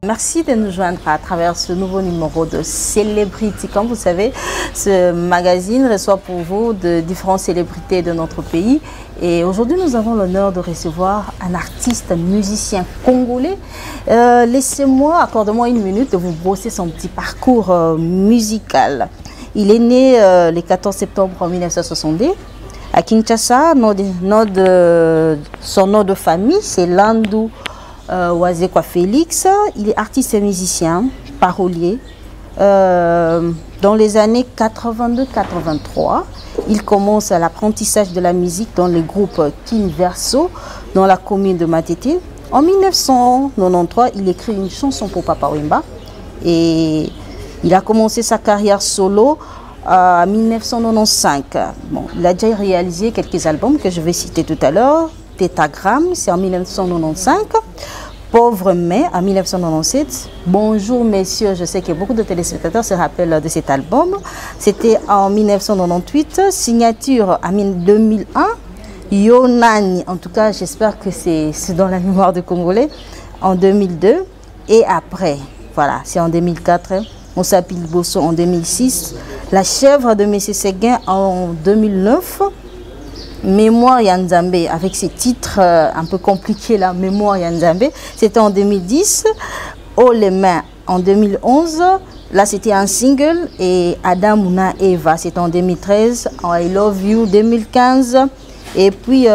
Merci de nous joindre à travers ce nouveau numéro de Celebrity. Comme vous savez, ce magazine reçoit pour vous de différentes célébrités de notre pays. Et aujourd'hui, nous avons l'honneur de recevoir un artiste musicien congolais. Laissez-moi, accordez-moi une minute de vous brosser son petit parcours musical. Il est né le 14 septembre 1962 à Kinshasa. Son nom de famille, c'est Landou Wazekwa Félix. Il est artiste et musicien, parolier. Dans les années 82-83, il commence l'apprentissage de la musique dans le groupe Kin Verso, dans la commune de Matete. En 1993, il écrit une chanson pour Papa Wemba et il a commencé sa carrière solo en 1995. Bon, il a déjà réalisé quelques albums que je vais citer tout à l'heure. Tétagramme, c'est en 1995. Pauvre Mai, en 1997. Bonjour messieurs, je sais que beaucoup de téléspectateurs se rappellent de cet album. C'était en 1998. Signature en 2001. Yonani, en tout cas, j'espère que c'est dans la mémoire des Congolais, en 2002. Et après, voilà, c'est en 2004. Moussa Pilbosso en 2006. La chèvre de Messier Séguin en 2009. Mémoire Yanzambe, avec ces titres un peu compliqués là, Mémoire Yanzambe, c'était en 2010. Oh les mains en 2011, là c'était un single. Et Adam Mouna Eva, c'était en 2013. I Love You 2015. Et puis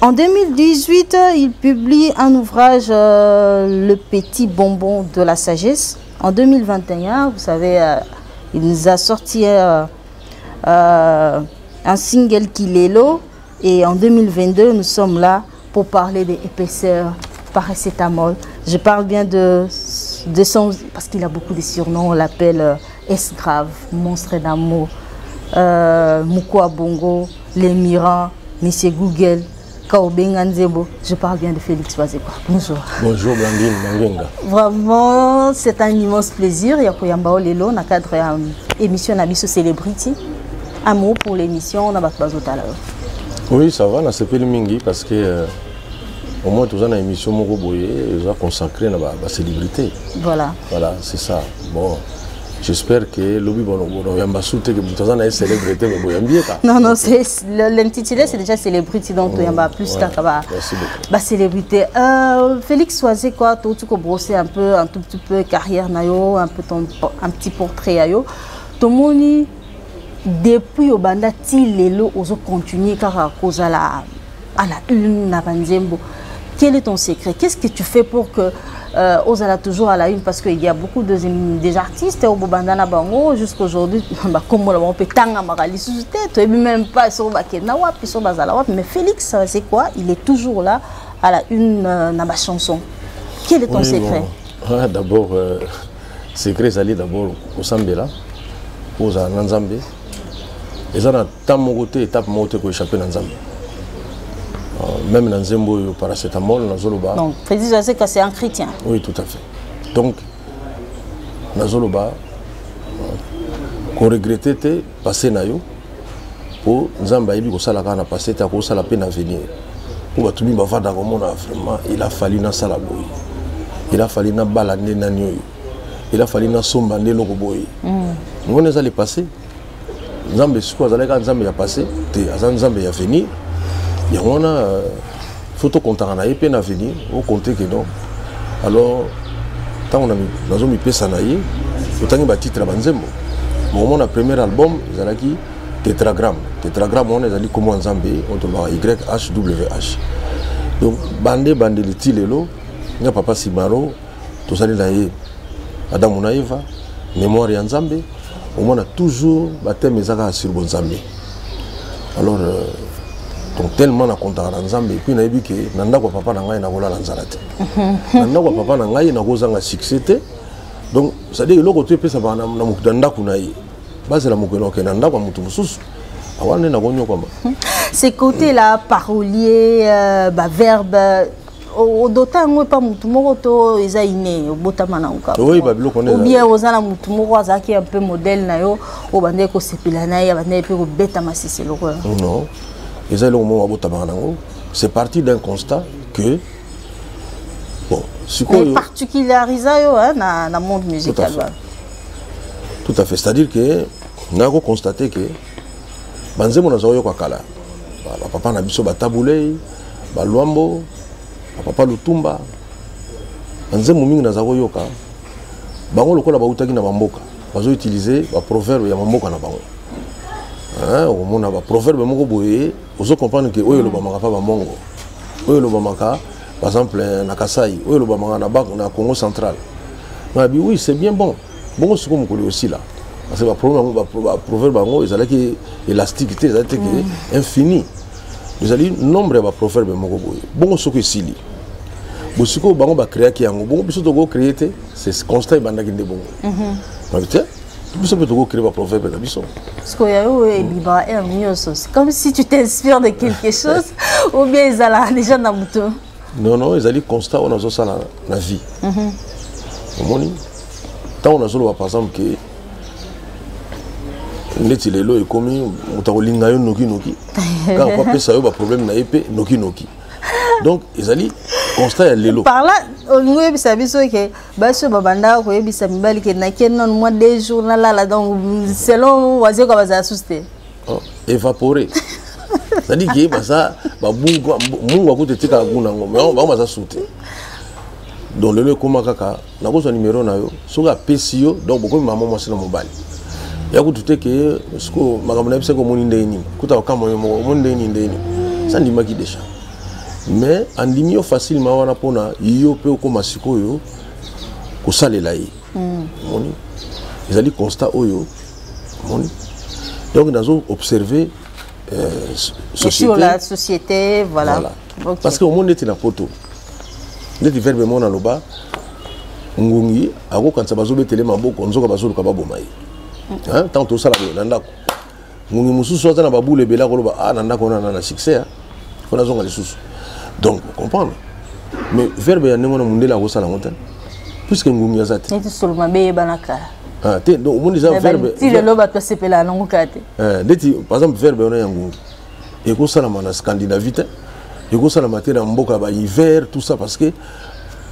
en 2018, il publie un ouvrage, Le Petit Bonbon de la Sagesse. En 2021, vous savez, il nous a sorti un single Kilelo, et en 2022 nous sommes là pour parler des épaisseurs paracétamol. Je parle bien de son, parce qu'il a beaucoup de surnoms. On l'appelle S grave, monstre d'amour, Moukoua Bongo, l'émirant, Monsieur Google, Kaobenganzebo. Je parle bien de Félix Wazekwa. Bonjour. Bonjour Blandine Mangenga. Vraiment, c'est un immense plaisir. Il y a Koyamba Olelo, dans le cadre de l'émission Nabiso Celebrity. Un mot pour l'émission, on a pas besoin de. Oui, ça va, on a le mingi parce que au moins tous les émissions Moko Boye, ils ont consacré à la célébrité. Voilà. Voilà, c'est ça. Bon, j'espère que l'obi bon yamba souté que tous les célébrités me boyambie. Non, c'est l'intitulé, c'est déjà célébrité, donc il y a plus qu'à célébrité. Félix Wazekwa, tu peux brosser un tout petit peu carrière nayo, un petit portrait nayo. Tomoni depuis Obanda Tilelo, on continue à cause à la une na Banzembo. Quel est ton secret? Qu'est-ce que tu fais pour que Ozala toujours à la une? Parce qu'il y a beaucoup des artistes au Bobanda na Bango jusqu'à aujourd'hui, comme on peut tanga marali suscité, tu même pas sur Bakenawa puis sur Bazalawa, mais Félix c'est quoi? Il est toujours là à la une na ma chanson. Quel est ton secret? Bon. D'abord secret c'est d'abord au Sambela, aux Nanzambe. Et ça, dans mon côté, étape mon côté pour échapper dans Nzambe. Même dans Zembo, paracétamol, dans Zoloba. Donc, Félix Wazekwa, c'est un chrétien. Oui, tout à fait. Donc, dans Zoloba, qu'on regrettait de passer nayo pour Nzamba ibi ko sala kana passer ta ko sala peine à venir. Pour tout le monde va vraiment vraiment, il a fallu na sala boy. Il a fallu na balande na nyoyo. Il a fallu na somba ndelo ko boy. On est allé passer. Nzambe siko azalaka Nzambe ya passé te azan Nzambe ya venir ya wana photo comptera na pe na venir au compter que non alors tant on a nazo mi pesa na ye otangi ba titre ba Nzembo moment na premier album ezalaki Tétagramme on ezali comme Nzambe on doit YHWH donc bande le tilelo nga papa Simaro to sali na ye Adam na Eva mémoire ya Nzambe. On a toujours battu mes agas sur Bonzambe. Alors, donc tellement na contact na Nzambe et puis na yebi que nanda kwa papa na ngai na kola na nzalate. Nanda kwa papa na ngai na kozanga succès. Donc, ça dit que l'autre côté pesa ba na mukutanda kuna yi. Base la mukelo ke nanda kwa mutu mususu. Awane na gonyo kwa. Ces côtés là parolier verbe Odota ngwe pas mutu moko to eza iné obotama na uka. Oui, babilo connaît. Ou bien ozana mutu moko azaki un peu modèle na yo o bande ko sepela na ya bande pe ko beta masisi loko. Non. Eza lo mo abotama na ngo. C'est parti d'un constat que Bon, mais particularisé dans le monde musical. Tout à fait. C'est-à-dire que nous avons constaté que banzemo nazayo kwa kala. Papa na biso batabule, baluambo, papa lutumba. Banzemo mingi nazayo yoka. Bango lokola bautaki na bamboka. Bazo utiliser ba proverbe ya mamboka na bango. Au mona ba proverbe moko boye, ozo comprendre que oyo lo bamaka pa ba mongo. Oyo lo bamaka par exemple na Kasai, oyo lo bamaka na Congo central. On a dit oui, c'est bien bon. Bon, c'est comme on aussi là. Parce que le proverbe, ils allaient élastique, ils allaient infini. Ils allaient nombre de proverbes. Bon, c'est que si. Bon, c'est que on va créer qui est bon, puis surtout créer, c'est constat et bandaki de bon. Tu peux créer un proverbe comme ça. Parce qu'il y a eu c'est comme si tu t'inspires de quelque chose, ou bien ils allaient déjà dans le mouton. Non, non, ils allaient constat, on a ça dans la vie. Tant on a solo par exemple que neti lelo e komi mutakolinga yo noki noki quand on peut ça yo ba problème na épée noki noki donc ils allaient constat ya lelo par là on nous bisa biso que baso babanda ko yebisa mibali ke na kenon mois 2 jours na la donc selon waze ko baza asuste évaporé c'est-à-dire que ba ça ba mungu ko tetika nguna ngombe ba baza sauter. Donc le comment kaka na ko numéro na yo soka pesio donc beaucoup maman moi c'est na mobile ya ko tuté que sko makamna bise ko moni ndeni kuta ka mo ndeni ndeni ça ndima ki déjà mais andimi yo facilement wana pona yo pe ko masiko yo ko salela yi moni ils allaient constat oyo moni donc nous avons observé sur la société voilà. Okay. Parce que au monde était la photo. Les verbe mon aloba ngungi ako kansa bazobe tele maboko nzoka bazolo ka babomai hein tant tout ça la ndako ngungi mususu aza na babule bela ko loba ah ndako na succès ko na zonga lisusu donc comprendre mais verbe ya nemona mundela ko sala ngota puisque ngungi azate et sur mabe banaka ah te donc mundi za verbe ti le loba to sepela na ngukate deti par exemple verbe on ya ngungi et ko sala na Scandinavie et ko sala matera mboka ba hiver tout ça parce que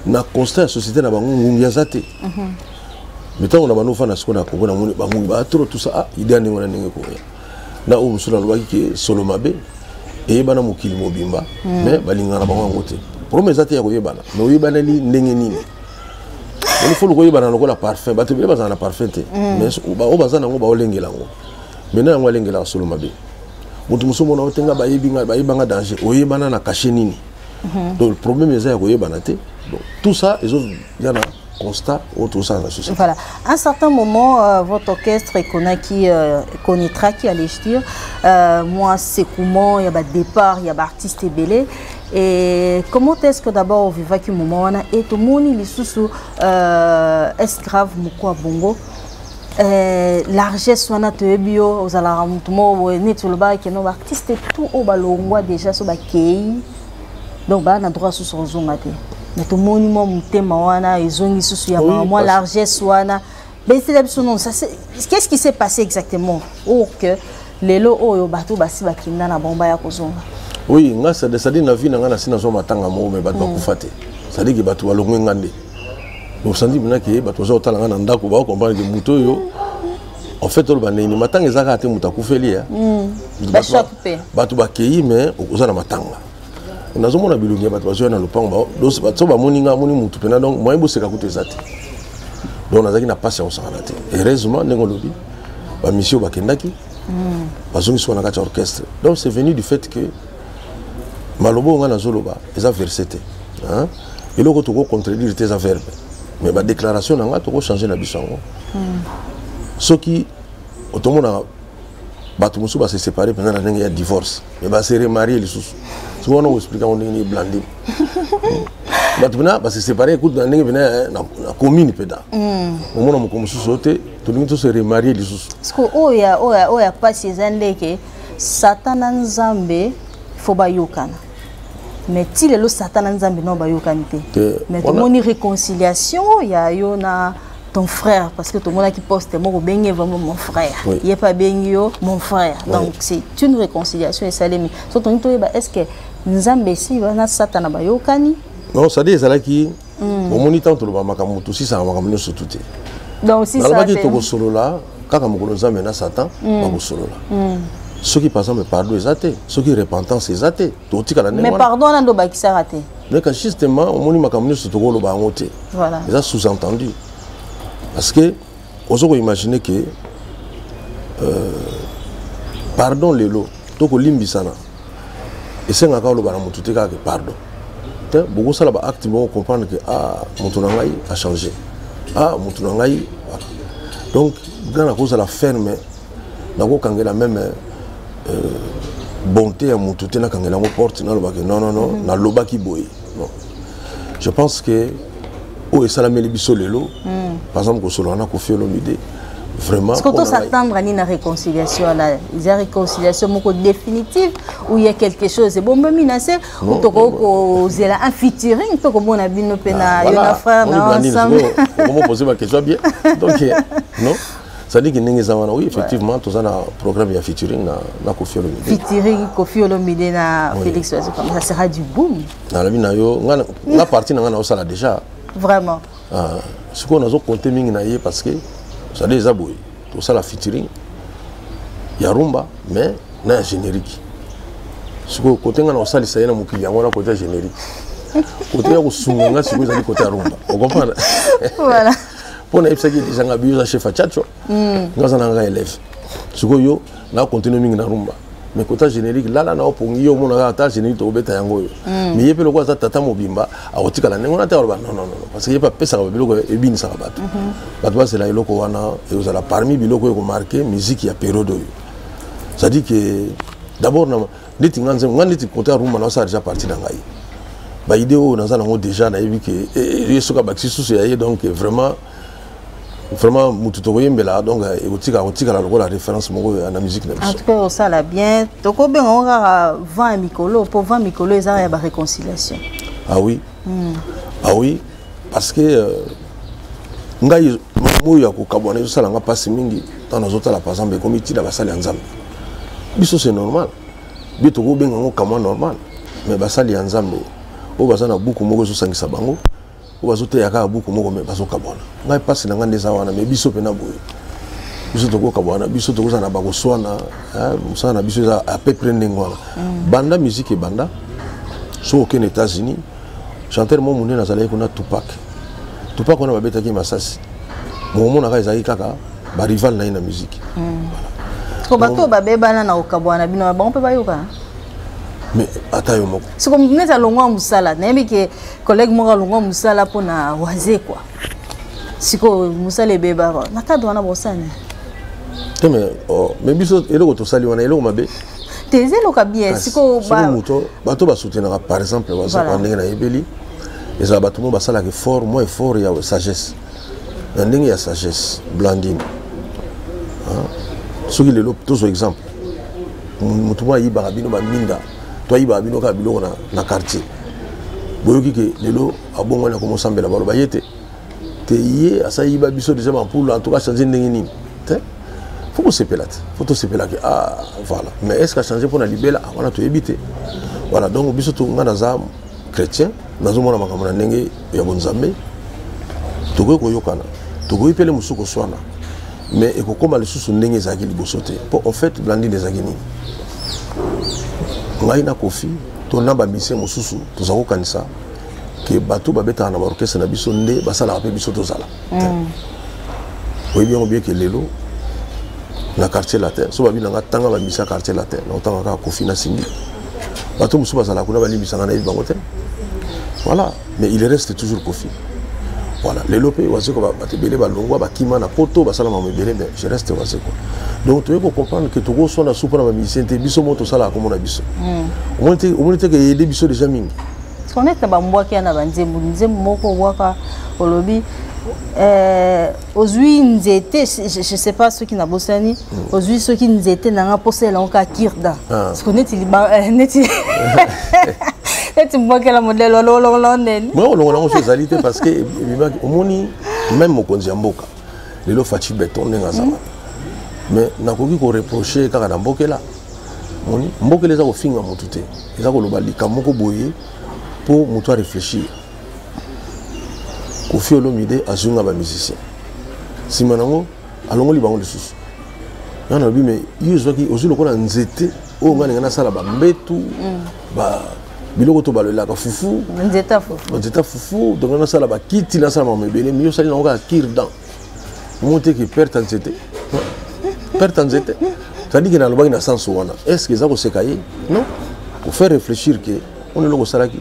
na constat la société na bango ngungi azate mais tant on a bano fana ce qu'on a compris na bango ba trop tout ça ah idée ni ngona ninge ko na o musula lobaki ke solo mabe et bana mokili mobimba mais balinga na bango ngote promesse ate ya ko yebana mais oyebana li ndenge nini il faut ko yebana lokola parfum ba te bele bazana parfum te mais o bazana ngo ba olengela ngo maintenant ngo olengela solo mabe mutu musomo na otenga ba yebanga danger oyebana na cacher nini donc le problème est ya ko yebana te. Donc, tout ça, ils ont un constat autour de ça dans la société. Voilà. À un certain moment, votre orchestre connaîtra qui allait dire, moi, c'est comment, il y a des départs, il y a des artistes belés. Et comment est-ce que d'abord, vous vivez ce moment et tout le monde, il est sous esclave, mouko bongo. L'argent soit notre bio, aux alarmes, net sur le bas, qui est nos artistes, tout au ballon, déjà sur le kei. Donc, on a droit sur son zone. Mais tout le monde ils ont eu moi largesse mais qu'est-ce qui s'est passé exactement pour que les lots au bateau basi bakinda na bomba ya kozonga oui nga ça dire na vie na nga na sina zo matanga mo me bato bakufate ça dit que bato balongwe ngande donc ça dit bien que bato zo talanga na ndako ba comprendre que muto yo en fait tout baneni matanga ezaka te mutakufeli ya bato bakei mais okozana matanga nous avons vu que nous avons vu donc moi je donc nous avons patience heureusement nous avons vu la mission bakendaki orchestre donc c'est venu du fait que malobo nga nazoloba eza versete hein et loko to contredire tes verbes mais ba déclaration nga to changer na bisango soki otomona batu musu ba se séparer pendant la dernière divorce mais ba se remarier les sous souvent on explique on est blandé batu na ba se séparer écoute na ndenge bina na commune peda au moment mo musu sote to lingi to se remarier les sous parce que oya pas ces années que Satan nzambe faut ba yokana mais ti le Satan nzambe no ba yokana te mais tout monde réconciliation il y a yona ton frère, parce que tout le monde qui poste, moi, vraiment mon frère. Il n'y a pas bien mon frère. Donc, c'est une réconciliation et ça l'est mis. Surtout, est-ce que nous avons ici, Satan a bayokani? Non, ça dit, c'est là qui Bon moni tant toloba makambo to si ça makambo nyonso tout te. Donc si ça nalobaki tokosolola kaka mokolo nzambe na Satan bakosolola. Ceux qui par exemple pardon eza te, ceux qui repentance eza te, totikala ndenge wana. Mais pardon na ndo bakisa raté. Mais quand justement omoni makambo nyonso tokoloba yango te. Voilà. Eza sous-entendu. Parce que ozo ko imaginer que pardon lelo toko limbisana. Esengaka oloba na mutu te kaka pardon. Beaucoup ça là-bas acte vont comprendre que ah mon tonangai a changé, ah mon tonangai voilà. Donc dans la cause de la ferme n'ako quand la même bonté à mon tout na quand la porte non na loba qui boy non. Je pense que oh et ça la meli biso lelo par exemple ko solo na ko fiolo mide vraiment est-ce qu'on s'attendre à une réconciliation là, une réconciliation définitive ou il y a quelque chose c'est bon même menacé ou toko zela un featuring to ko bona bino pena yona frère na ensemble comment poser ma question bien donc non ça dit que ningi oui effectivement tout ça na programme ya featuring na Koffi Olomide featuring Koffi Olomide na Félix Oise comme ça sera du boom na la bina yo nga partie na nga osala déjà vraiment ce qu'on a zo compter mingi na ye parce que ça déjà boy tout ça la featuring ya rumba mais na générique ce que côté nga na osali ça na mukili yango na côté générique côté ya kusunga nga siko ezali côté ya rumba on comprend voilà pour na ipsa ki déjà nga biyo za chef chacho nga za nga élève ce que yo na continuer mingi na rumba mais côté générique là na opongi yo mona ata générique to beta yango yo mais yepe lokwa za tata mobimba akotika la nengo na ta non parce que yepa pesa ba biloko ebini sa bato bato c'est la iloko wana et vous allez parmi biloko ko marqué musique ya période yo ça dit que d'abord na nditi nganze nganditi côté rumba na ça déjà parti na ngai ba idée o na za nango déjà na yebi que yesoka baxi susu ya donc vraiment mutu to yembela donc egotika la lokola référence moko na musique na biso. En tout cas ça la bien toko ben on va 20 mikolo pour 20 mikolo eza ya ba réconciliation. Ah oui. Ah oui parce que ngai moyo ya ko kabona zo sala nga pasi mingi dans nos autres la par exemple comme itila basali nzambe. Biso c'est normal. Bito ko benga ngo kama normal mais basali nzambe o basana buku moko zo sangisa bango. Ou azote yaka buku moko me bazo kabona ngai passe na ngande za wana me biso pena boye biso toko kabona biso toko za na bako swana musana na biso za a peu près ndengwana banda musique banda so aux États-Unis chanteur mo munene azalaki kuna Tupac wana babeta ki masasi mo na kaza kaka ba rival na ina musique ko bato babebana na okabwana bino ba on peut ba yoka. Mais attends moko c'est comme neta longwa musala na yebi ke collègue moko longwa musala pona waze quoi siko musala beba na kadwa na bosani mais biso eloko to sali wana eloko mabe tezelo ka bien siko ba bato ba soutenir par exemple waza kwa ndenge na yebeli eza bato mo basala ke fort moi fort ya sagesse na ndenge ya sagesse Blandine soki lelo tozo exemple mutu mo yiba bino ba minda toi iba bino ka biloko na quartier boyoki ke lelo abongo na commencer mbela balo bayete te yé asa iba biso déjà pour en tout cas changer ndenge nini te faut que se pelate faut to se pelate ah voilà mais est-ce que changer pour na libela on a to éviter voilà donc biso to ngana za chrétien nazo mona makambo na ndenge ya bonzambe to ko yokana to ko ipele musuko swana mais et ko koma le susu ndenge za ki liboso te pour en fait Blandine des agini ngai na Koffi to na ba mission mosusu to za ko kanisa ke bato babeta na orchestre na biso nde basala pe biso to zala oui bien que lelo na quartier latin so babi na tanga ba misa quartier latin na tanga ka Koffi na simbi bato musu basala kuna ba limbisa na bango te voilà mais il reste toujours Koffi voilà lelo pe wazeko ba batebele ba longwa ba kima na poto basala ma mebele mais je reste wazeko. Donc tu peux comprendre que tu go so na soupe na musicien te biso moto sala comme na biso au moins que aider biso déjà mingi connaître ba mbwaki na banzembu nzembu moko waka olobi ozui nzete je sais pas ceux qui na bosani ozui ceux qui nzete na nga posela on ka kirda parce que neti neti neti mbwaki la modèle lo nen moi on a fait zalité parce que omoni même mokonzi mboka lelo fachi beton nga zama mais nakoki ko reprocher kaka na mbokela moni mbokela za ko finga mutu te eza ko loba likamoko boye pour mutu réfléchir Kofi Olomide azunga ba musicien. Simanango alongoli bango lisusu. Yana bi mais yuzwaki ozu lokola nzete o ngana ngana sala ba mbetu ba biloko to balelaka fufu nzeta fufu donc ngana sala ba kiti na sala ma mebele miyo sali nango ka kirdan. Monte ki perte nzete. Perte nzete. C'est-à-dire que dans le bain na sens wana. Est-ce que ça ko sekaye? Non. Pour faire réfléchir que on est logo salaki.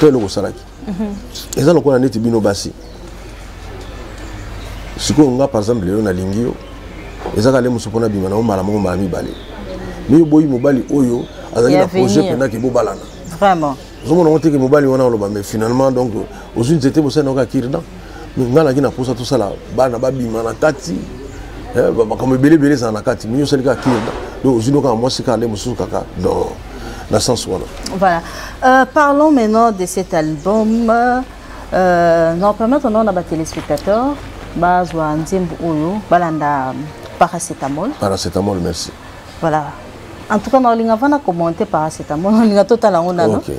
Tout logo salaki. Et ça lokola neti bino basi. Siko nga par exemple lelo na lingio ezaka le musopona bima na mala mo mala mibale. Mais boyi mobali oyo azali na projet pendant que bo balana. Vraiment. Zomo na monte que mobali wana oloba mais finalement donc aux une zete bo sana ka kirdan. Mais ngala kina posa tout ça là bana ba bima na kati. Comme belé ça na kati mais yo sali ka kirdan. Donc aux une ka moi c'est ka le musu kaka dans la sens wana. Voilà. Parlons maintenant de cet album. Non, permettons on a ba téléspectateurs. Bazwa nzembo oyo balanda paracétamol. Paracétamol, merci. Voilà. En tout cas, on va commenter paracétamol. On a total en non. Ok.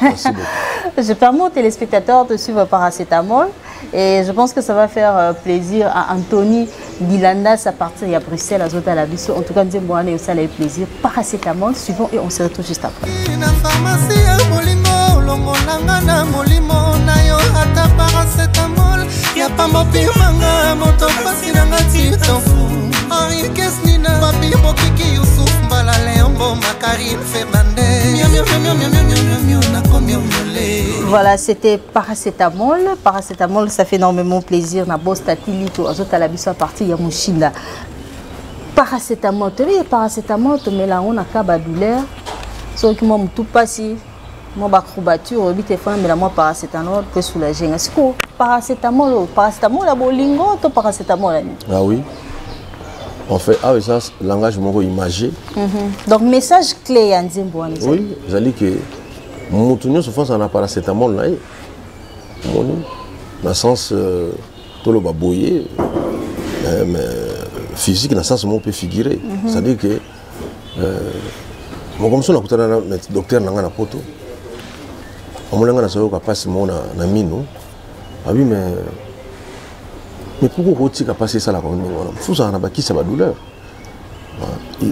Merci beaucoup. Je permets aux téléspectateurs de suivre paracétamol et je pense que ça va faire plaisir à Anthony Dilanda à partir de Bruxelles à Zota Labisso. En tout cas, nzembo ane aussi a plaisir. Paracétamol, suivons et on se retrouve juste après. Ya pambo pimanga moto pasi nanga tito Henri Kesnina papi mokiki Youssouf Mbala Leombo Makarine Fernandez Voilà, c'était paracétamol. Paracétamol, ça fait énormément plaisir. Na bosta tilito azota la biso à partir ya mushinda. Paracétamol, tu vois paracétamol te mélange na kaba douleur. So qui m'a tout passé. Moi bacrobature obite femme mais la moi paracétamol peut soulager. Est-ce que paracétamol la bolingo to paracétamol? Ah oui. On fait ah ça langage mon imagé. Donc message clé ya nzembo wana. Oui, j'allais que mutunyo se fonce en paracétamol là. Moni dans sens tout le baboyer mais physique dans sens on peut figurer. C'est-à-dire que mon comme ça on a écouté le docteur nanga na poto. On m'a dit que ça passe mon na mino. Ah oui mais pourquoi tu as passé ça là comme nous? Faut en qui ça va douleur.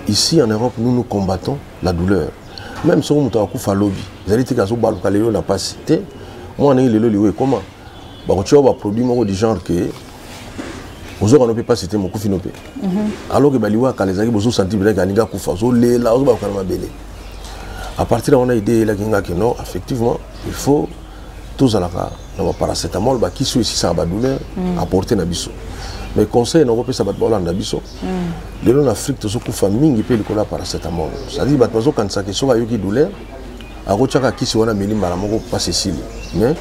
Ici en Europe nous combattons la douleur. Même si on a fait lobby, vous allez dire que ça va le la passe. Moi on est le comment? Bah tu as produit moi du genre que vous on ne peut pas citer mon coup finopé. Alors que baliwa quand les amis vous senti bien ganinga kufa zo le là on va faire ma belle. À partir de là on a idée là que non effectivement il faut tous à la dans paracétamol bah qui suit si ça va douleur apporter na biso mais conseil non peut ça va bola na biso de l'on Afrique to soku famille peut le cola paracétamol ça dit bah bazo quand ça que soit yoki douleur a rochaka qui si wana meli mala moko pas cécile mais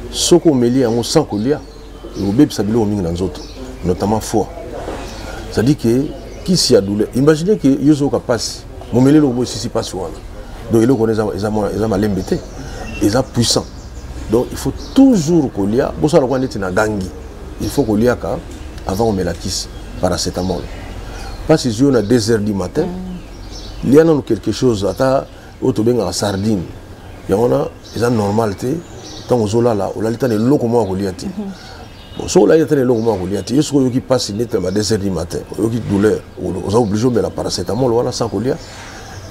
soko meli en sans colia le bébé ça bilo mingi na nzoto notamment foie ça dit que qui si a douleur imaginez que yozo ka passe mon meli le si passe wana donc il connaît ça malembêté ils sont puissants. Donc il faut toujours qu'on y a, il faut qu'on y a avant on met la kiss paracétamol. Parce que si on a 2 h du matin, il y a quelque chose à la sardine. Il y a une normalité. Tant que là, on a le locomotion à Goliath. Bon, si on a le locomotion à Goliath, il y a ce qui passe à 2 h du matin. Il y a une douleur. On a obligé de mettre la paracétamol sans Goliath.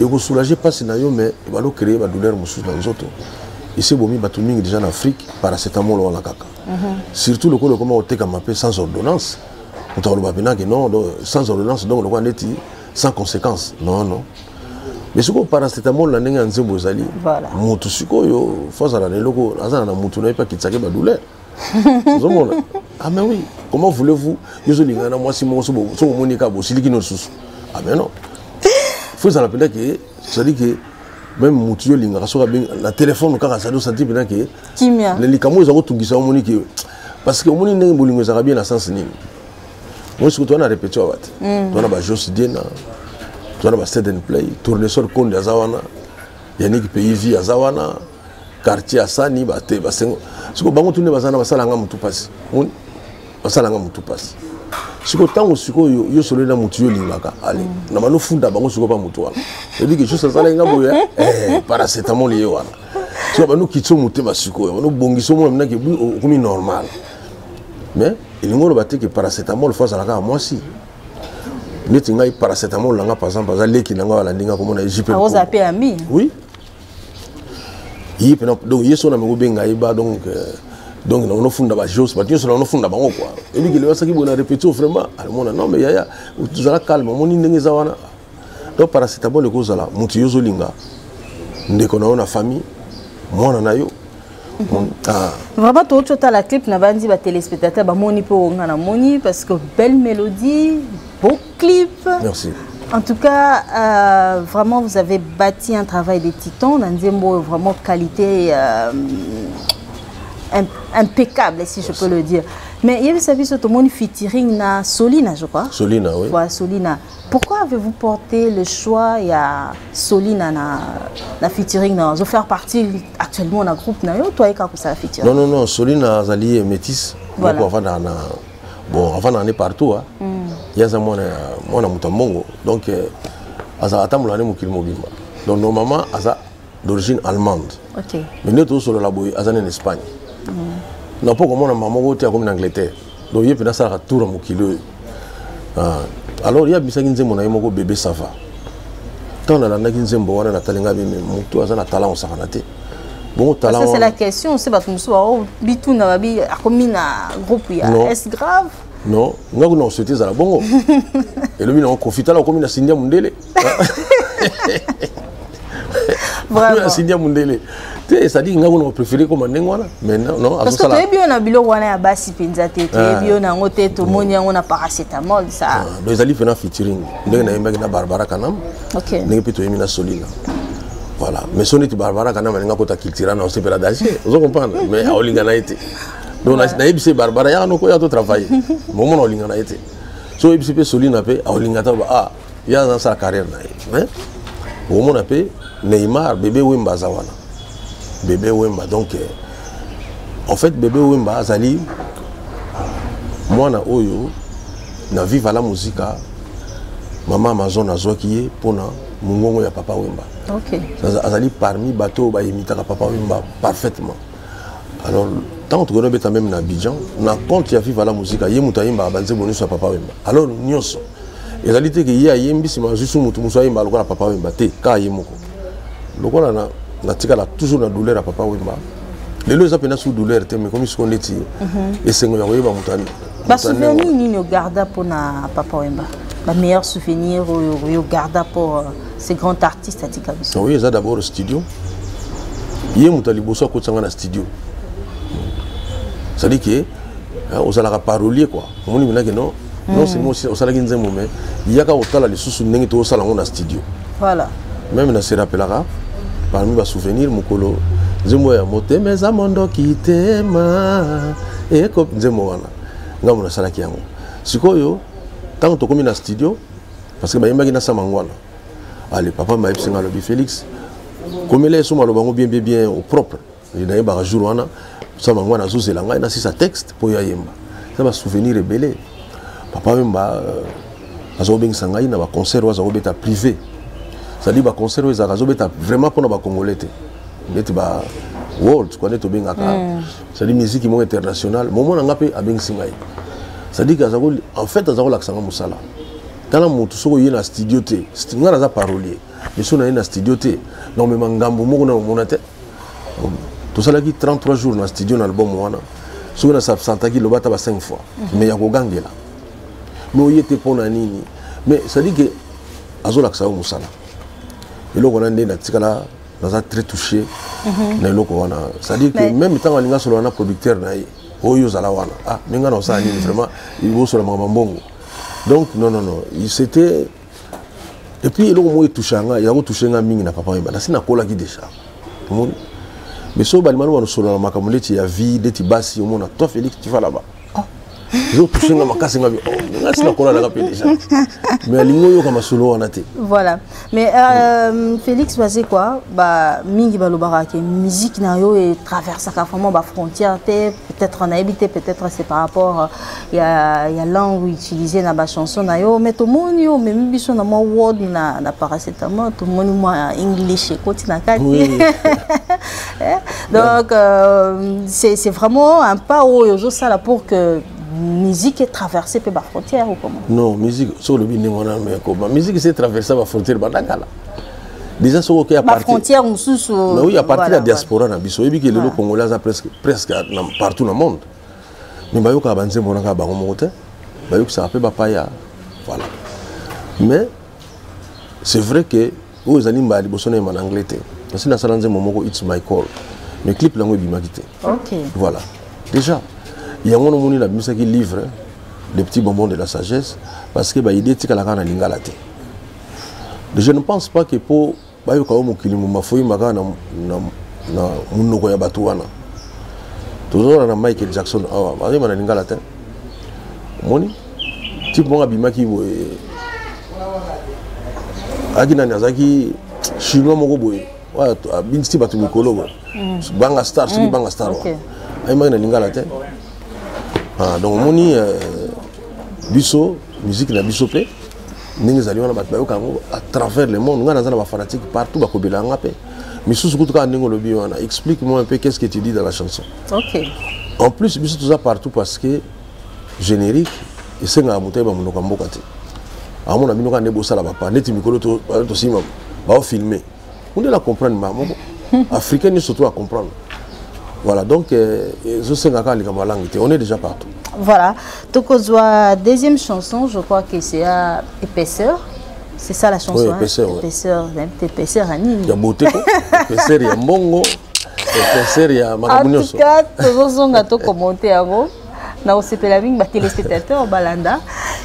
Et vous soulagez pas mais il va créer la douleur dans les autres. Ici, il y a déjà en Afrique, paracétamol ou la caca. Surtout le comment on te sans ordonnance. On te dit non, sans ordonnance, donc on est sans conséquence. Non, non. Mais ce que paracétamol, on a un zéro zali. Voilà. Moutou suko yo, faut ça la logo, azana na moutou na pas qui tsake ba douleur. Ah mais oui, comment voulez-vous? Yo lingana moi si mo so monika bo siliki no susu. Ah mais non. Faut ça rappeler que ça dit que même moutou yo lingana so la téléphone quand ça doit sentir bien que kimia. Les likamo za kotungisa moniki parce que moni ndenge bolingo za bien na sens nini. Moi ce que tu as répété à wat. Tu as ba Jos Diena. Tu as ba Stade and Play, tournesol Konde Azawana. Yannick Pays Azawana. Quartier Asani ba te ba sengo. Ce que bango tourner bazana basala nga mutu passe. On basala nga mutu passe. Ce que tango siko yo solo na mutu yo lingaka. Allez, na mano funda bango siko pa mutu wana. Je dis que chose ça nga boya paracétamol yo wana. so ba no kitso mutema siko ba no bongiso mo na ke comme normal mais il ngolo ba te que paracétamol fa za la moi si neti ngai paracétamol langa par exemple za leki nanga wala ndinga comme na JP a oza pe ami oui yi pena donc yeso na me benga iba donc on funda ba jos ba tio on funda bango quoi et puis le wasaki bona répéter vraiment almona non mais yaya tu zala calme moni ndenge za wana donc paracétamol le cause là mutu yozo linga ndeko na ona famille mona na yo vraiment tout tu as la clip na bandi ba téléspectateur ba moni po nga na moni parce que belle mélodie beau clip. Merci. En tout cas, vraiment, vous avez bâti un travail de titan. Dans vraiment qualité impeccable, si je peux le dire. Mais il y avait ça, tout le monde featuring na Solina, je crois. Solina, oui. Voilà, Solina. Pourquoi avez-vous porté le choix il y a Solina na featuring na faire partie actuellement dans le groupe na yo toi et quand ça featuring. Non, Solina Azali est métisse. Voilà. Bon, avant d'en aller partout, il y a mon Moutammongo. Donc, Aza Atamulane Moukil Mobimba. Donc, nos mamans, Aza d'origine allemande. Ok. Mais nous, tous sur le labo, Aza en Espagne. Non, pas comme mon maman, tu es comme en Angleterre. Donc, il y a une salle à tour à Moukileux. Alors, il y a Bissagin Zemona, il y a bébé Sava. Tant dans la Naginzembo, on a Talinga, mais Moutou Aza, talent, on s'en a raté. Bon, talent. Ça, c'est la question. C'est pas tout le monde. Bitou n'a pas comme un groupe. Est-ce grave? Non, non, c'était ça. Bon. Et le mien, on confie là, comme il a signé Mundele. Vraiment. Signé Mundele. Ça dit que nous préféré comme un nengwana. Mais non, parce que tu es bien à bilo wana ya basi penza te. Tu es bien à ngote to monia on a paracétamol ça. Les ali fait un featuring. Ndenge na yemba na Barbara Kanam. OK. Ndenge pito yemi na Solina. Voilà, mais si on est Barbara Kanam, on a un culture, on s'est pas d'acheter. Vous comprenez? Mais on l'a été. Donc, on a dit Barbara, il y a un travail. Moment on l'a été. So, il s'est Solina paix, on l'a été. Ah, il y a dans sa carrière. Au moment on Neymar, bébé Wemba Zawana. Bébé Wemba. Donc, en fait, bébé Wemba, Zali, moi, na Oyo, na vive à la musique, maman Amazon a zoaki pour na mungongo ya papa Wemba. OK. Azali parmi bateau ba imita papa Wemba parfaitement. Alors tant que on est même na Abidjan, na compte ya vive à la musique, yemuta yemba banze bonus à papa Wemba. Alors nyonso. Ezali te ke ya yembi sima zusu mutu muso yemba lokola papa Wemba te ka yemoko. Lokola na tika la toujours na douleur à papa Wemba. Les deux appellent sous douleur te mais comme ce qu'on dit et c'est ngo ya yeba mutani. Ba souvenir ni garda pour na papa Wemba. Ma meilleur souvenir au garda pour ces grands artistes à Tika Biso. Oui, ça d'abord au studio. Hier, nous avons bossé dans le studio. Ça dit que on a parolier quoi. On dit que non, non c'est moi aussi. On a dit que il y a quand on a les sous n'engue tout ça dans le studio. Voilà. Même dans ces rappels-là, parmi mes souvenirs, mon colo, je me dis mes amondo qui t'aiment et comme je me dis, nga mona sala kiango. Sikoyo tant que tu comme dans le studio, parce que il y a des samangwana. Allez, papa m'a dit que Félix, comme il est sur le bien au propre, il y a un jour où samangwana zoze la ngai na si sa texte pour yemba. Ça va souvenir rebelle. Papa m'a azobeng sangai na ba concert wa azobeta privé. Ça dit ba concert wa azobeta vraiment pour na ba congolais. Net ba world quoi net obeng aka. Ça dit musique mo international, moment na ngape abeng singai. Ça dit qu'azagol en fait azagol aksanga musala. Tala mutu soko yena studio te, ngara za parolier. Mais so na yena studio te, non mais mangambo moko na monate. Tout ça là qui 33 jours dans studio dans album wana. So na s'absentaki lo bata ba 5 fois. Mais ya ko gangela. No yete pona nini. Mais ça dit que azola ksa musala. Et là on a ndé na tikala na très touché. Na loko wana. Ça dit que même tant alinga solo wana producteur na oyo zala wana. Ah, menga na ça nini vraiment il faut sur la mbongo. Donc non, c'était et puis il a touché il y a touché un mingi na papa Wemba. C'est na kola qui déjà. Mais so balimano wana solo na makamuleti ya vie de tibasi au mona toi Félix tu vas là-bas. Ils ont touché ma casse ngabi. Oh, c'est na kola na kapé déjà. Mais lingo yo kama solo wana te. Voilà. Mais Félix basé quoi? Bah mingi balobara que musique na yo et traverse vraiment ba frontière te peut-être en habité peut-être c'est par rapport il y a langue utilisée dans ba chanson na yo mais tout monde yo même biso na mo word na paracétamol tout monde moi english côté na kati. Donc, c'est vraiment un pas où il ça pour que musique est traversée par la frontière ou comment? Non, musique, sur le bini, musique c'est traversée par la frontière. Déjà, sur la frontière, on sous. Oui, à partir de la diaspora, il y a des Congolais presque partout dans le monde. Mais il y a des gens qui ça appelle Papaya. Voilà. Mais c'est vrai que aux animaux, ils sont en Angleterre. Parce que dans le moment It's My Call. Mais le clip, il m'a quitté. Ok. Voilà. Déjà, il y a un moment qui livre les petits bonbons de la sagesse parce que il dit que la gana lingala. Je ne pense pas que pour bayo ka omo kilimu mafoyi magana na munoko ya batu wana. Toujours na Michael Jackson awa, bayo mana lingala te. Moni type monga bimaki boye. Akina nazaki chinois moko boye. Wa binti batu mikolo. Banga star, c'est banga star. Ay magana lingala te. Ah donc moni biso musique na biso pe. À travers le monde, nous avons des fanatiques partout. Mais explique-moi un peu qu'est-ce que tu dis dans la chanson. Ok. En plus, nous sommes tous partout parce que générique, et c'est un moteur qui est un filmer. On doit comprendre. Africains, surtout à comprendre. Voilà, donc, on est déjà partout. Voilà, donc deuxième chanson, je crois que c'est Épaisseur. C'est ça la chanson. Oui, Épaisseur. Hein? Épaisseur, Épaisseur à Nîmes. Il y a beauté, Épaisseur, il y a Mongo, Épaisseur, il y a Magamou. En tout cas, tous les gens commenté avant. Nous sommes les téléspectateurs Balanda.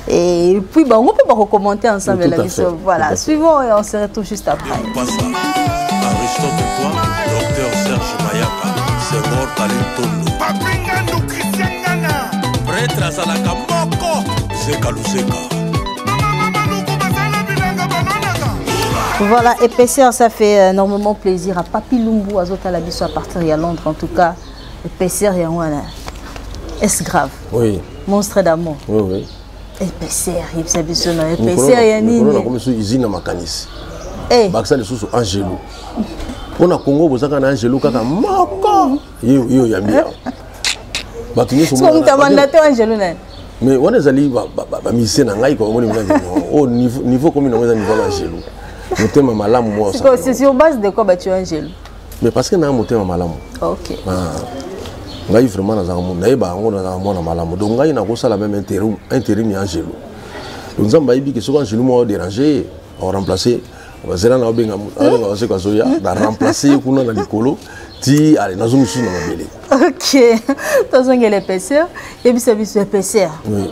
Et puis, on peut recommander ensemble la mission. Voilà, suivons et on se retrouve juste après. Aristote, toi, docteur Serge Mayaka, Senghor Kalintondo. Prêtre Azalaka Moko, Zeka Luseka. Voilà, Épaisseur, ça fait énormément plaisir à Papi Lumbu, à Zota Labiso à partir de Londres. En tout cas, Épaisseur, il y a un. Est-ce grave? Oui. Monstre d'amour. Oui, oui. Épaisseur, il y a Épaisseur, il y a Nini. On a comme usine à Makanis. Eh. Baksa les sous Angelo. On a Congo, vous avez un Angelo qui a Moko. Yo, y a bien. Mais on est allé à Missé Nangaï, au niveau comme on est à niveau Angelo. C'est sur base de quoi tu es Angelo? Mais parce que nous avons un malam. Ok. Nous avons vraiment un malam. Donc nous avons la même intérim Angelo. Nous avons dit que ce soit Angelo m'a dérangé, on a remplacé. On va remplacer le ti allez dans une chose dans la ok dans un l'épaisseur et puis c'est épaisseur oui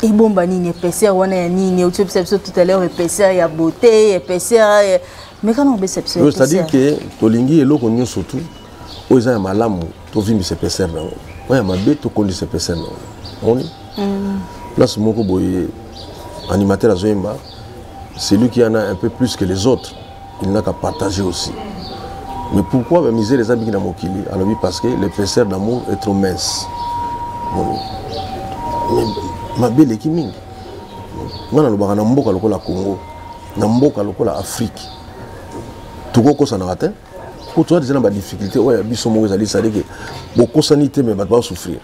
et bon banine épaisseur on a ni tout à l'heure épaisseur il y a beauté épaisseur mais quand on perçoit c'est-à-dire que tolingi et l'eau qu'on surtout aux gens malamu to vimbi épaisseur là ouais ma bête to conduit épaisseur là on place moko boye animateur azoemba c'est lui qui en a un peu plus que les autres il n'a qu'à partager aussi. Mais pourquoi miser les amis qui n'ont pas alors parce que l'épaisseur d'amour est trop mince. Mais ma belle équipe, moi je suis mboka lokola Congo, na mboka lokola Afrique. Tout quoi ça n'a raté. Pour toi des difficultés, ouais, biso mo ezali ça dit que beaucoup sanité mais va souffrir.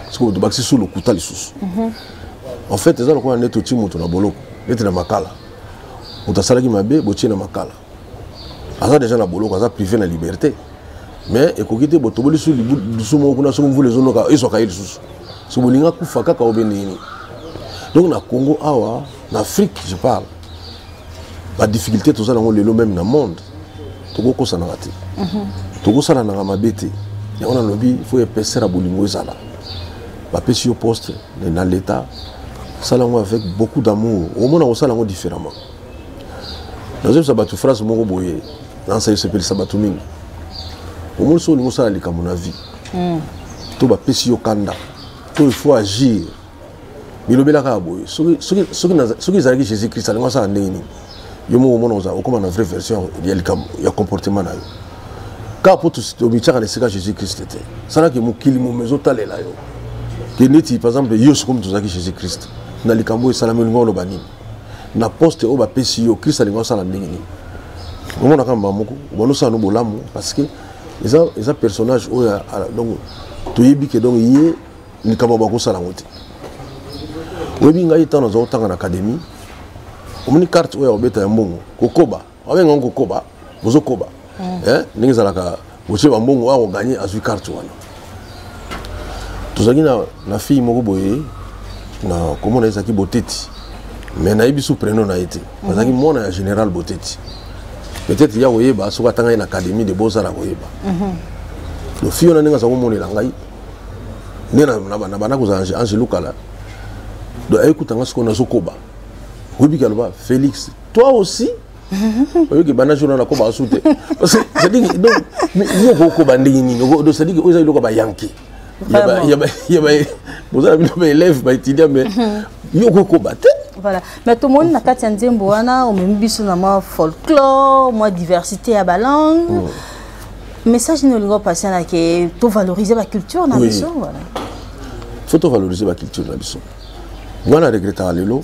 Parce que tu sous le couteau les sous. En fait, les gens qui ont net tout monde na boloko, net na makala. On t'a salaki mabe, botie na makala. Aza déjà na boloko, aza privé na liberté. Mais ekokite botoboli sur sumo kuna sumo les zones ka iso kaili susu. So bolinga kufa kaka obendini. Donc na Congo awa, na Afrique je parle. La difficulté tout ça dans le même dans monde. Toko ko ça na raté. Toko ça na mabete. Et on a lobby, il faut épaissir à bolingo ezala. Ba pesi au poste dans l'état. Ça là avec beaucoup d'amour. Au moins on ça là différemment. Dans ça ba tu phrase moko boye. Dans ça il s'appelle sabatu mingi. Au moins so ça là comme na vie. To ba pesi au kanda. Il faut agir. Mais le belaka boye. Ceux qui zalaki Jésus Christ ça ça ndeni. Yo mo mona oza okoma na vraie version il y a comportement na yo. Ka pour tout obichaka na sika Jésus Christ était. Ça là que mokili mo mezo talela yo. Que neti par exemple yo comme tout zaki Jésus Christ. Na likambo et salamé ngolo bani. Na poste o ba pesi yo Christ alingo sala ndeni. on a quand même beaucoup ça nous bolamu parce que les personnages donc toyebi que donc yé ni kama bako sala ngote webi ngai tano zo tanga na académie omoni carte oya obeta ya mbongo kokoba abenga ngo kokoba bozo koba ningi zalaka boche ba mbongo wa gagner azui carte wana tozaki na fille moko boye na comment on a ezaki Boteti mais na ibisu prénom na été bazaki mona ya général Boteti peut-être ya oyeba soka tanga na académie de Beaux-Arts oyeba le fille on a ninga za komonela ngai nena na bana ko za Angelo Kala do ayekutanga siko na zokoba webi kaloba Félix toi aussi oyo ke bana journal na ko ba soute parce que c'est dit donc yo ko ba ndingi ni do c'est dit que oza iloko ba yanki il y a vous avez des élèves ba étudiants mais yo ko ba te voilà mais tout le monde na kati nzembo wana o même biso na ma folklore moi diversité ya ba langue message ne lingo passer na que to valoriser la culture na biso voilà faut to valoriser la culture na biso moi regretta lelo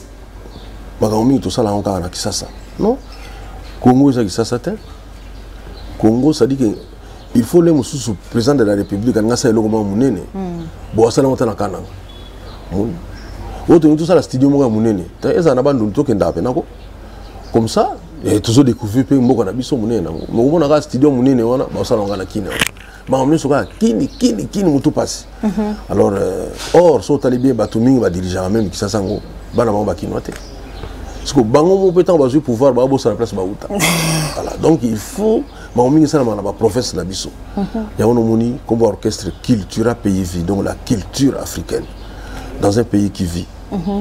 bakaomi to sala encore na Kisasa non Congo ça Kisasa te Congo ça dit que il faut les mususu président de la République nga sa eloko munene bo asala mota na kananga oto tout ça la studio mo munene ta eza na bandu to kenda pe nako comme ça et toujours découvrir pe mboko na biso munene mo mona ka studio munene wana ba asala ngana kina ma omni soka kini mutu passe alors or so talibé batumi ba dirigeant même Kisasa ngo bana ba kinwate parce que bango mo peut avoir du pouvoir ba bossa la place ba uta voilà donc il faut ma omingi ça na ba professeur na biso ya ono moni comme orchestre culturel pays vie donc la culture africaine dans un pays qui vit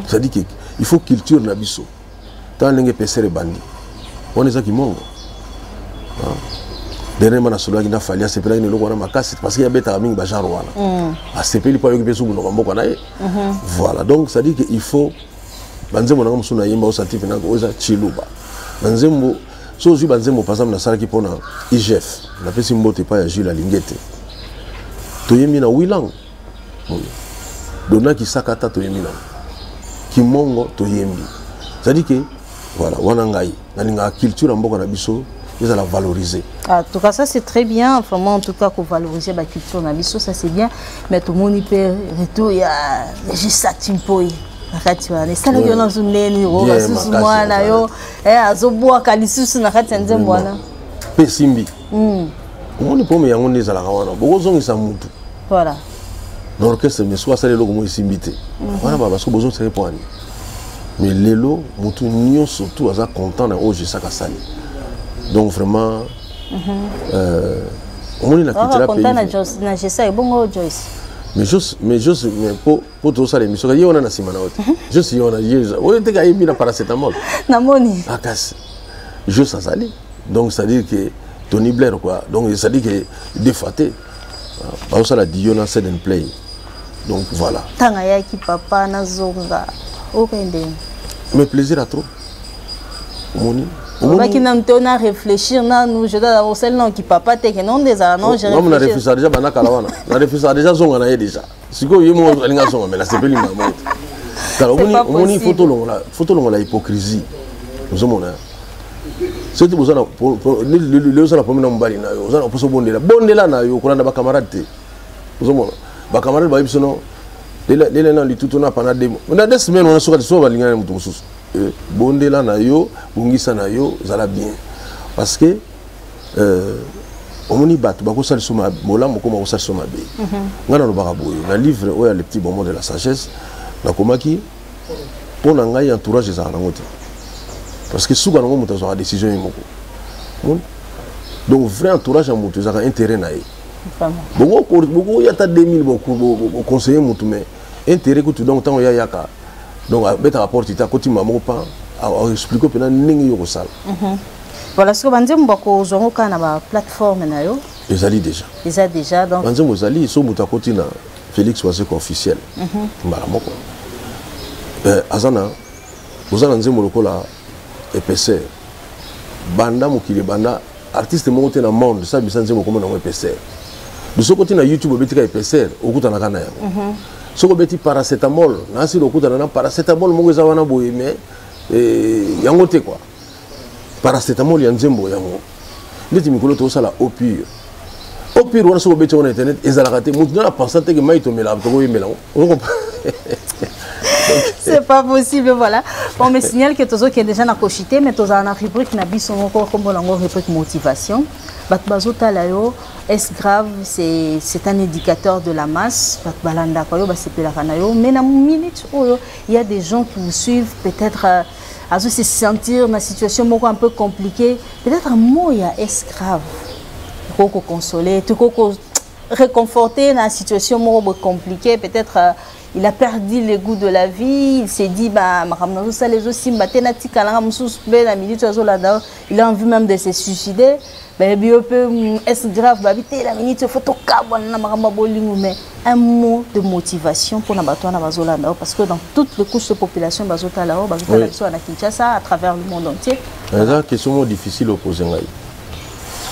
ça dit que il faut culture na biso tant lingue pesere bandi on est ça qui mongo dernièrement na solo qui na fali a sepela ni loko na makasi parce qu'il y a beta mingi ba genre wana a sepeli pa yoki besu muno mboko na ye voilà donc ça dit que il faut banzembo na musuna yimba osantife na oza chiluba banzembo so zu banzembo par exemple na sala ki pona IGF na pesi mbote pa ya Jules Alingete to yemi na wilang dona ki sakata to yemi na kimongo to yembi ça dit que voilà wana ngai na linga culture mboko na biso ils la valoriser. En tout cas, ça c'est très bien. Vraiment, en tout cas, pour valoriser la culture na biso, ça c'est bien. Mais tout le monde peut retour il y a juste ça timpoi. Nakati wana sala yo na zuneni ro basusu mwana yo azoboa kalisusu nakati nzembo wana pesimbi omoni pome yango ndezala kawana bokozongisa mutu voilà l'orchestre mais soit sala loko mo isimbite wana ba parce que bozo sere poani mais lelo mutu nyo surtout aza content na oje saka sali donc vraiment omoni na kitela pays content na Jessa bongo Joyce mais pour tout ça l'émission il y a na simana wote juste y on a yeza on te gaïbi na paracétamol na moni akas juste ça sali donc ça dit que Tony Blair quoi donc ça dit que défaté ba ça la Diona said and play donc voilà tanga yaki papa na zonga okende mais plaisir à trop moni on va qui n'aime pas réfléchir na nous je dois avoir celle non qui papa te que non des non je réfléchis on a réfléchi déjà bana kalawana on a réfléchi déjà zonga na déjà siko yemo alinga zonga mais la c'est pas l'imam car on y photo longa la hypocrisie nous sommes là c'est tout ça le ça la première mbali na yo ça pour bondela na yo kolanda ba camarade te nous sommes là ba camarade ba bisono les na lituto na pana demo on a des semaines on a soka so ba lingana mutu mususu bondela na yo bungisa na yo zala bien parce que omoni bato bako sali soma mola moko mako sali soma be ngana no baka boye na livre oya le petit bonbon de la sagesse na komaki pona ngai entourage za na ngote parce que suka ngo mutu za décision yimoko donc vrai entourage mutu za intérêt na ye beaucoup ya ta 2000 beaucoup conseiller mutu mais intérêt que tu donc tant ya yaka donc beta rapport ita koti mamoko pa a expliquer pena ningi yo sala voilà ce que banzembo bako zongo kana ba plateforme na yo ezali déjà donc banzembo ezali so muta koti na Félix Waseko officiel mbala moko azana bozana nzembo lokola épaisseur banda mokili banda artiste moko te na monde ça bisa nzembo comme na épaisseur de ce côté na YouTube betika épaisseur okuta na kana yango soko beti paracétamol nasi lokuta na paracétamol moko eza wana boye mais yango te quoi paracétamol ya nzembo yango ndeti mikolo to sala au pur on a sur internet et ça la raté mutu na pensé que mai to mela to yemela on comprend. C'est pas possible, voilà. On me signale que tous qui est déjà na cochité mais tous en a rubrique na biso encore comme la rubrique motivation. Bat bazota la yo est grave, c'est un indicateur de la masse. Bat balanda ko yo ba sepela kana yo mais na minute il y a des gens qui vous suivent peut-être à se sentir dans une situation un peu compliquée, peut-être un mot il y a est grave. Pour consoler, pour réconforter dans une situation compliquée, peut-être il a perdu le goût de la vie, il s'est dit bah il a envie même de se suicider, mais est-ce grave la minute photo mais un mot de motivation pour parce que dans toutes les couches de population à travers le monde entier. C'est une question difficile à poser.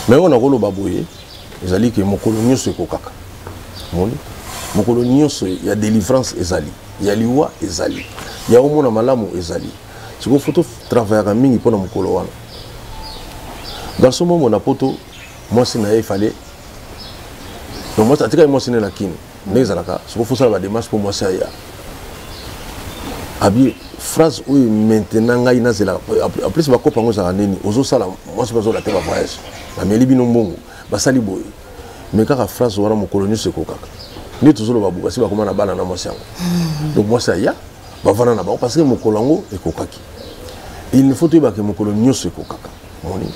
Mais on a rolo baboye, ezali que mokolo nyonso ekokaka. Mokolo nyonso ya délivrance ezali, ya liwa ezali, ya omona malamu ezali. Siko photo travailler mingi pona mokolo wana. Dans ce moment na poto moi c'est na fallait. Donc moi atika moi c'est na kini. Nezalaka, siko faut ça la démarche pour moi c'est ya. Abi phrase où maintenant ngai na zela en plus ba kopa ngo za neni ozo sala moi c'est pas zo la teba voyage. Mais libi nombongo basali boy mais kaka phrase wana mokolo nyonso ekokaka ni tozolo babu basi bakoma na bana na mwasi yango donc moi ça ya bavana na bango parce que mokolo yango ekokaki il ne faut pas que mokolo nyonso ekokaka moni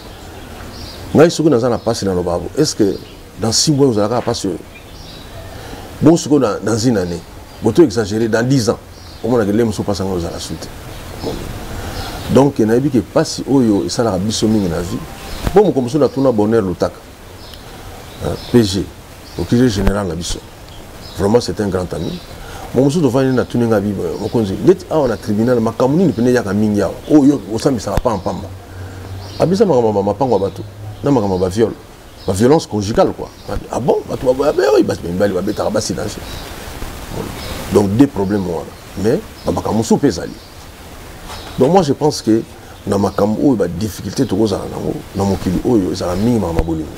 ngai soki naza na passe na lobabo est-ce que dans 6 mois vous allez passer bon soki dans une année boto exagérer dans 10 ans au moins que les muso passe ngo za la suite donc na yebi que passe oyo esala biso mingi na vie. Bon, comme ça, on a bonheur le tac. PG, le curé général Nabiso. Vraiment, c'est un grand ami. Bon, je devant une tournée à vivre. On a tribunal, ma commune ne peut pas y mingia. Oh, yo, au sein, ça va pas en pamba. Abisa, ma pango bateau. Non, ma viol. Ma violence conjugale, quoi. Ah bon, bateau, oui, donc, des problèmes, mais, ma kamoussou pesali. Donc, moi, je pense que. Na makambo ba difficulté to kozala nango na mokili oyo ezala mingi mama bolingo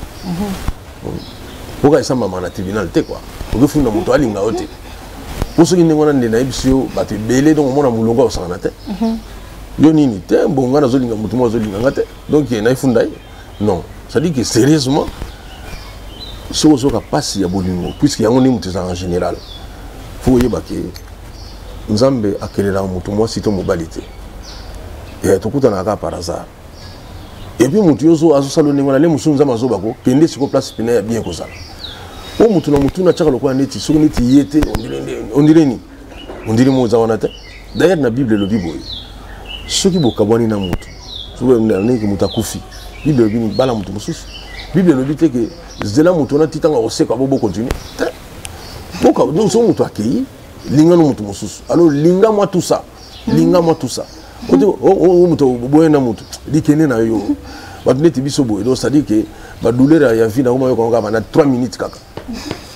oka esa mama na tribunal te quoi okufunda moto alinga ote poso ki ndengona ndena ebisio ba te belé donc mona mulonga osana te yo nini te mbonga na zolinga moto mo zolinga ngate donc na ifunda non ça dit que sérieusement ce que soka passe ya bolingo puisque yango ni moto en général faut yeba ke nzambe akelela moto mo sito mobilité. Et tout le monde par hasard. Et puis, mon Dieu, à ce salon, on a les moussons à Mazobako, qui est sur place, bien comme ça. Au Moutouna Moutouna, Tchakaloka, Neti, sur Neti, Yete, on dirait ni. On dirait Mozawanate. D'ailleurs, la Bible le Bible. Ceux qui boivent Kabani na Moutou, ceux qui boivent Moutakoufi, Bible le Bible, Bala Moutou Moussous. Bible le Bible, que Zela Moutouna, Titan, on sait qu'on va continuer. Donc, nous sommes accueillis, Linga Moutou Moussous. Alors, Linga moi tout ça. Linga moi tout ça. Oh muto boyena muto dikene na yo batuneti biso boy donc ça dit que ba douleur ya vie na ko ko na 3 minutes kaka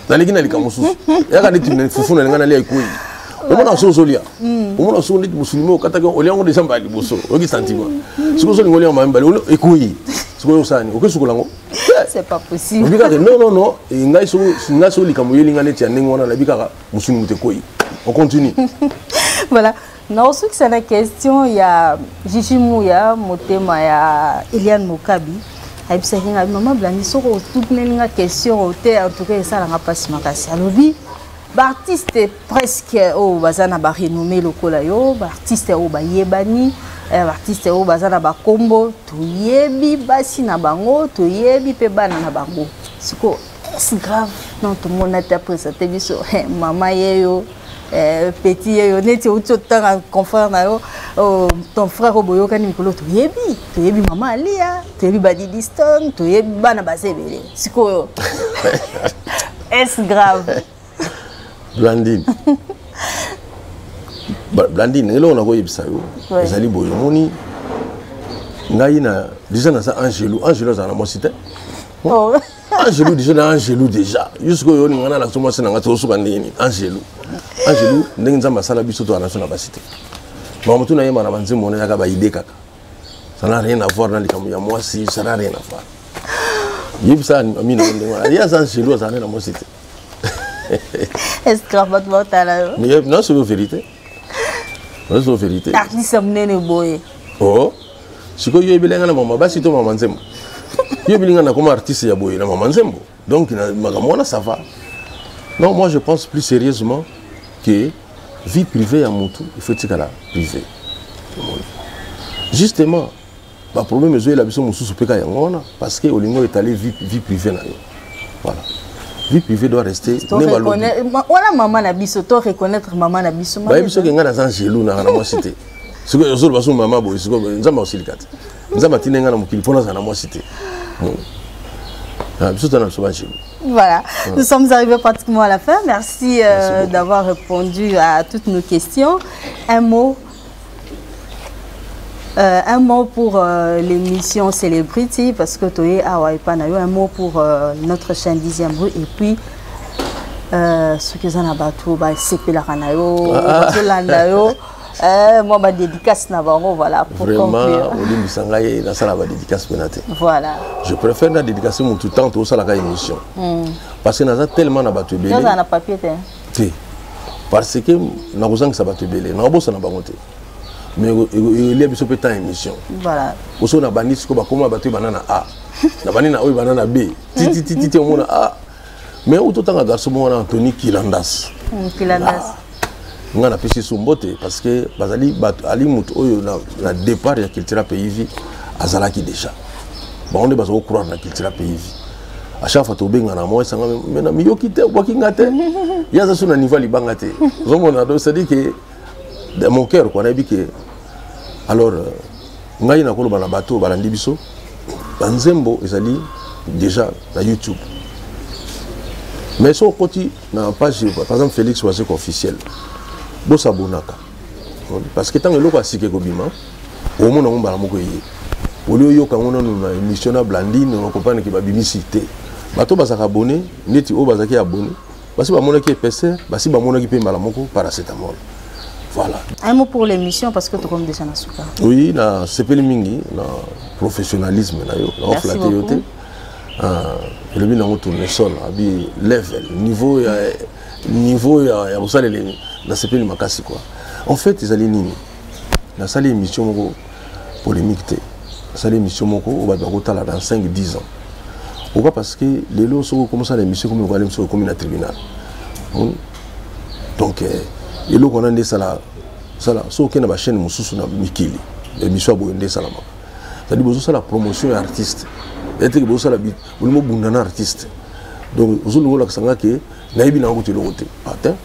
na likina likamususu yaka neti fufuna ngana le ikuyi omona so zolia omona so neti musulimo kataka oliango de samba liboso oki sentiment siko so ngoli ma mbali ikuyi siko yo sani okisukulango c'est pas possible non ngai so likamuyo linga neti ya ndengona na bikaka musulimo te koyi on continue. Voilà. Non, ce que c'est la question, il y a Gigi Mouya, Motema, il y a Eliane Mokabi. Et puis, il y a maman Blani, sur toute une question, en tout cas, ça n'a pas si mal. Alors, l'artiste est presque au bazana ba renommé lokola yo, l'artiste au ba yebani, l'artiste au bazana ba kombo, to yebi basi na bango, to yebi pe bana na bango. C'est grave. Non, tout le monde a été présenté biso, maman yeyo. Petit neti autant confrère na yo ton frère oboyo kani mikolo to yebi mama alia to yebi Badidi Stone to yebi bana basebele siko est grave Blandine Blandine elo na ko yebisa yo ezali boyo moni ngai na déjà na ça Angelo za na mo cité oh Angelo déjà jusqu'au yo ngana la somo sena ngato suka ndini Angelo ndenge masala biso to ana sona basité ba mutu na yema na banzi mona yaka ba idée kaka ça n'a rien à voir dans les camus ya moi si ça n'a rien à voir Il y a un angelo dans la cité. Est-ce que votre vote à la... Mais non, c'est la vérité. C'est la vérité. Artiste amné boy. Oh, si vous avez bien maman, bah si tu maman zem. Il y a bien comme artiste ya boy, la maman zem. Donc maman ça va. Non, moi je pense plus sérieusement que vie privée à mon tour, il faut dire la privée. Justement, le problème est que la personne sous parce que Olingo est allé vie privée. Voilà. Vie privée doit rester. Voilà maman na biso, to reconnaître maman na biso. Ba biso ke ngana za ngelo na moi cité. Ce que zo baso maman boy, ce que nzamba osilikata. Nzamba tinenga na mukili pona za na moi cité. Voilà, nous sommes arrivés pratiquement à la fin. Merci d'avoir répondu à toutes nos questions. Un mot pour l'émission Celebrity, parce que tu es à Waipanayo. Un mot pour notre chaîne 10e rue. Et puis, ce que j'en ai battu, c'est la Ranayo, moi, ma dédicace Navarro, voilà, pour conclure. Voilà. Je préfère la dédicace mon tout temps à la émission. Parce que nous avons tellement de battu belé. Nous avons papier. Parce que nous avons ça battu belé. Nous avons ça na bangoté. Mais il y a besoin de temps émission. Voilà. Aussi on a banni ce que comment battu banana A. Na banni na banana B. Titi on a A. Mais autant que garçon on a Anthony Kilandas. Kilandas. Nous avons pêché son beauté parce que Bazali Ali Moutoyo na départ de la culture pays azalaki déjà. Bon on est basé au courant de la culture pays. À chaque fois tu benga na moi ça mais na miyo kité wakingate. Ya za suna niveau libangate. Zomona do c'est dit que dans mon cœur quoi na bi que alors ngai na kolo bana bateau balandi biso banzembo ezali déjà na YouTube. Mais son côté na page par exemple Félix Wazeko officiel. Bosa bonaka parce que tant que l'eau a siké kobima au monde on bala moko yé au lieu yo quand on a une émission na blandine on comprend que ba bimicité bato bazaka abonné neti o bazaki abonné parce que ba mona ki épaisseur basi ba mona ki pe mbala moko paracétamol. Voilà. Un mot pour l'émission parce que tu comme déjà na souka. Oui, na sepeli mingi na professionnalisme na yo na flatter yoté le bi na tourner son abi level niveau ya bosaleli na sepeli makasi quoi. En fait ils allaient nini na sali émission moko polémique té sali émission moko o ba kotala dans 5-10 ans. Pourquoi? Parce que les lots sont comme ça l'émission comme on sur comme un tribunal. Donc les lots qu'on a ndé sala so que na ba chaîne mususu na mikili émission bo ndé salama. C'est-à-dire besoin ça la promotion artiste. Et que besoin ça la ou le mot bundana artiste. Donc vous avez la sanga que naibi na ngote lokote. Attends.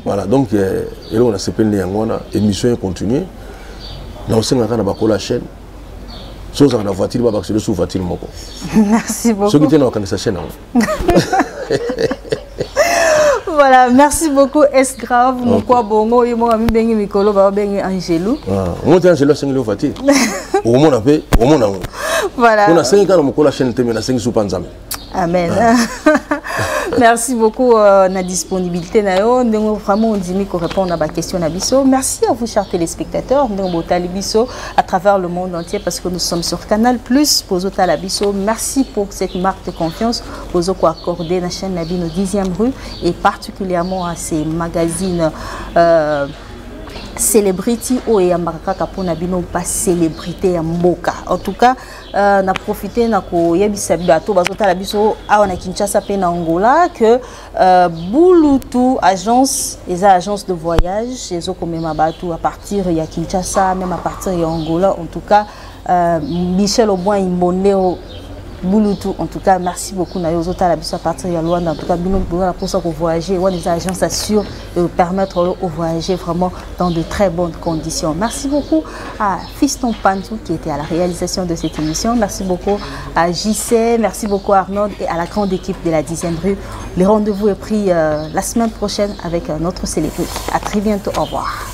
Voilà, donc et là on a CPN Yangwana, émission continue. Dans ce cas, on a la chaîne. Chose à la voiture, on va accéder sur voiture. Merci beaucoup. Ce qui est dans la chaîne. Voilà, merci beaucoup. Est-ce grave? Mon quoi bongo et moi ami bengi mikolo ba bengi Angelo. Moi t'es Angelo 5 voiture. Au monde appé, au monde. Voilà. On a 5 ans mon la chaîne te na 5 sous panzame. Amen. Merci beaucoup na disponibilité na yo ndenge vraiment on dit qu'on répond à ma question na biso. Merci à vous chers téléspectateurs ndenge botali biso à travers le monde entier parce que nous sommes sur Canal+ Pozo Tala biso. Merci pour cette marque de confiance Pozo ko accordé na chaîne Nabino 10e rue et particulièrement à ces magazines Celebrity ou et Amaraka pour Nabino pas célébrité à Mboka. En tout cas, na profité na ko yebisa bato bazota la biso a na Kinshasa pe na Angola que Bulutu agence de voyage les comme bato à partir ya Kinshasa même à partir ya Angola. En tout cas, Michel Auboin Imboneo Bulutu, en tout cas, merci beaucoup. Nous avons à partir de Luanda. En tout cas, pour ça qu'on voyager, les agences assurent de permettre aux voyager vraiment dans de très bonnes conditions. Merci beaucoup à Fiston Pantou qui était à la réalisation de cette émission. Merci beaucoup à JC, merci beaucoup à Arnaud et à la grande équipe de la 10e rue. Le rendez-vous est pris la semaine prochaine avec notre célébrité. À très bientôt. Au revoir.